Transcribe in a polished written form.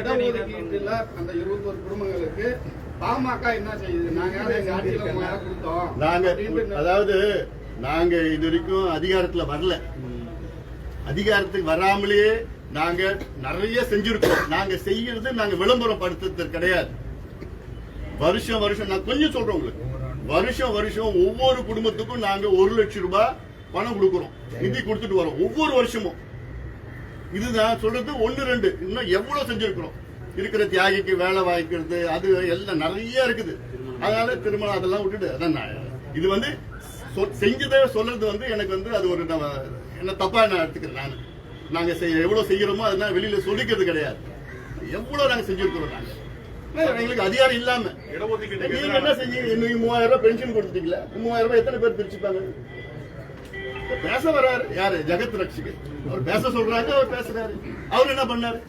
இடஒதுக்கீட்டுல அந்த 21 குடும்பங்களுக்கு பாமக என்ன செய்யுது? நாங்க எங்க ஆட்சியில 3000 கொடுத்தோம். அதாவது நாங்க இது வரைக்கும் அதிகாரத்துல வரல. அதிகாரத்துக்கு வராமலேயே நாங்க நிறைய செஞ்சிருக்கோம். நாங்க செய்யறது நாங்க விளம்பரப்படுத்துறது கிடையாது. வருஷம் நான் கொஞ்சம் சொல்றேன் உங்களுக்கு. வருஷம் ஒவ்வொரு குடும்பத்துக்கும் நாங்க 1 லட்சம் ரூபாய் பணம் கொடுக்கிறோம், நிதி கொடுத்துட்டு வரோம் ஒவ்வொரு வருஷமும். இதுதான் சொல்றது 1-2. இன்னும் எவ்வளவு செஞ்சிருக்கிறோம். இருக்கிற தியாகிக்கு வேலை வாய்க்கிறது அது எல்லாம் நிறைய இருக்குது. அதனால திருமணம் அதெல்லாம் விட்டுட்டு அதான் இது வந்து செஞ்சதை சொல்றது எனக்கு அது ஒரு என்ன தப்பா நான் எடுத்துக்கிறேன். நாங்க எவ்வளவு செய்யறோமோ அதெல்லாம் வெளியில சொல்லிக்கிறது கிடையாது. எவ்வளவு நாங்க செஞ்சிருக்கிறோம். நாங்க எங்களுக்கு அதிகாரம் இல்லாம நீங்க என்ன செஞ்சீங்க? 3000 ரூபாய் பென்ஷன் கொடுத்துட்டீங்களா? 3000 ரூபாய் எத்தனை பேர் பிரிச்சுப்பாங்க? பேச வர்றாரு யாரு? ஜெகத் ரட்சகர். அவர் பேச சொல்றாங்க, அவர் பேசுறாரு. அவர் என்ன பண்ணாரு?